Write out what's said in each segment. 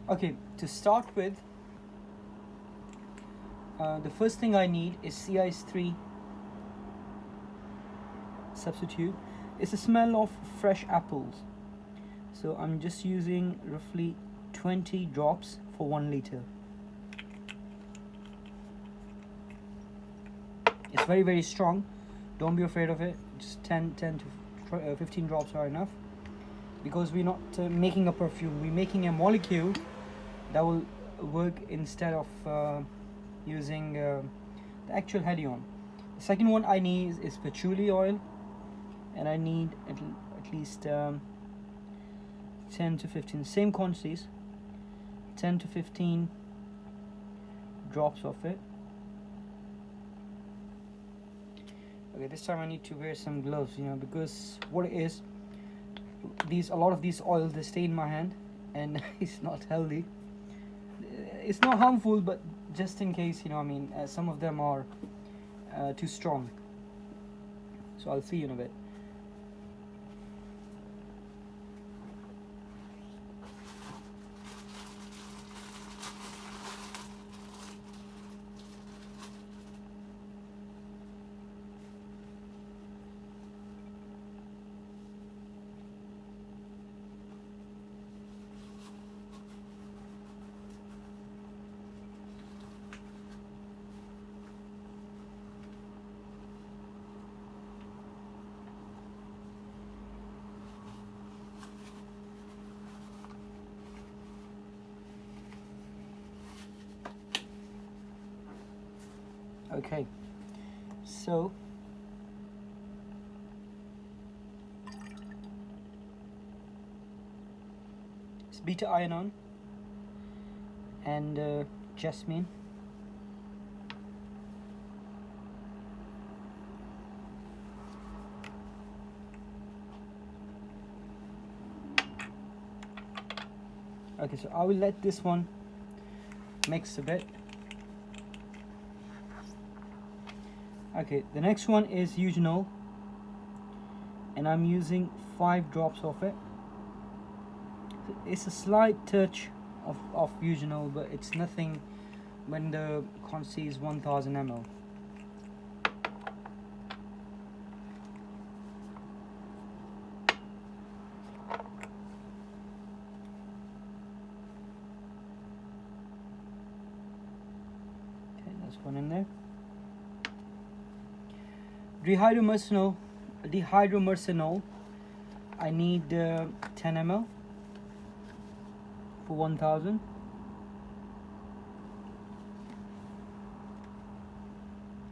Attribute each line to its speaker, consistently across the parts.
Speaker 1: Okay, to start with, the first thing I need is CIS3 substitute. It's a smell of fresh apples. So I'm just using roughly 20 drops for 1 liter. It's very, very strong. Don't be afraid of it. Just 10 to 15 drops are enough, because we're not making a perfume, we're making a molecule that will work instead of using the actual Hedione. The second one I need is patchouli oil, and I need at least 10 to 15, same quantities, 10 to 15 drops of it. Okay, this time I need to wear some gloves, because what it is, a lot of these oils, they stay in my hand, and it's not healthy. It's not harmful, but just in case, some of them are too strong. So I'll see you in a bit. Okay, so it's beta iron and jasmine. Okay, so I will let this one mix a bit. Okay, the next one is eugenol, and I'm using 5 drops of it. It's a slight touch of eugenol, but it's nothing when the quantity is 1000 ml. Okay, that's one in there. Dihydromercenol, I need 10 ml for 1000.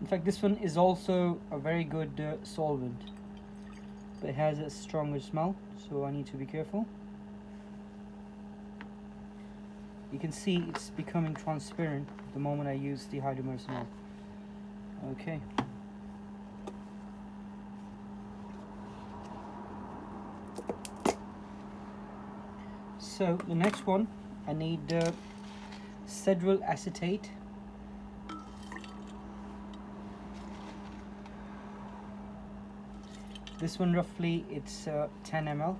Speaker 1: In fact, this one is also a very good solvent, but it has a stronger smell, so I need to be careful. You can see it's becoming transparent the moment I use dihydromercenol. Okay. So the next one, I need cedral acetate. This one roughly it's 10 ml.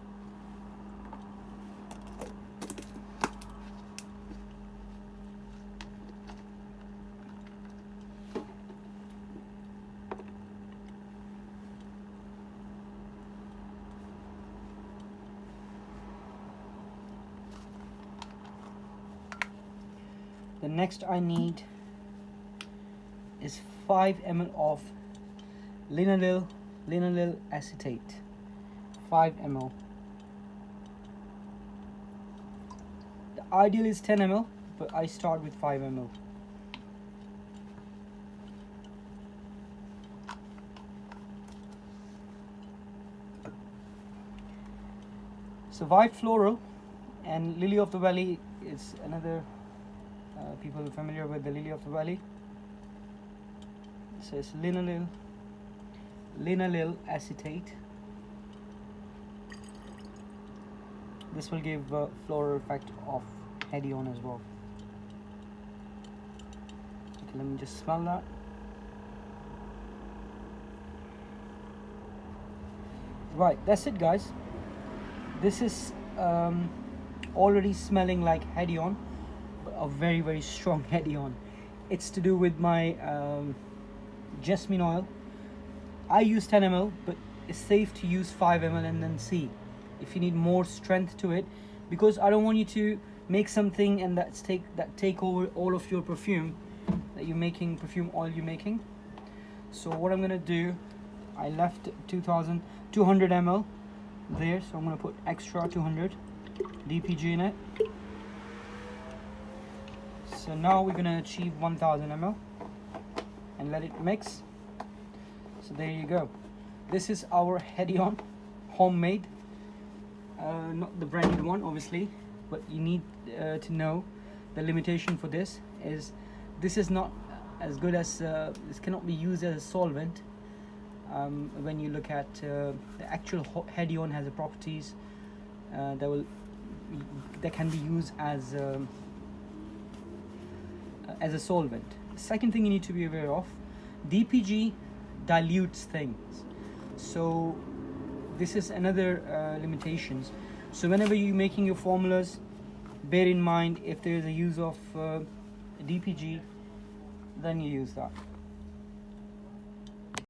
Speaker 1: The next I need is 5 ml of linaloyl acetate. 5 ml. The ideal is 10 ml, but I start with 5 ml. So white floral and lily of the valley is another. People familiar with the lily of the valley. So it's linaloyl acetate. This will give floral effect of Hedione as well. Okay, let me just smell that. Right, that's it, guys. This is already smelling like Hedione, but a very, very strong Hedione. It's to do with my jasmine oil. I use 10 ml, but it's safe to use 5 ml and then see if you need more strength to it, because I don't want you to make something and that take over all of your perfume that you're making, perfume oil you're making. So what I'm gonna do, I left 200 ml there, so I'm gonna put extra 200 DPG in it. So now we're gonna achieve 1000 ml and let it mix. So there you go. This is our Hedione homemade, not the branded one obviously, but you need to know the limitation for this is this is not as good as this cannot be used as a solvent. When you look at the actual Hedione has the properties that can be used as a solvent. Second thing you need to be aware of, DPG dilutes things, so this is another limitations. So whenever you're making your formulas, bear in mind if there is a use of DPG, then you use that.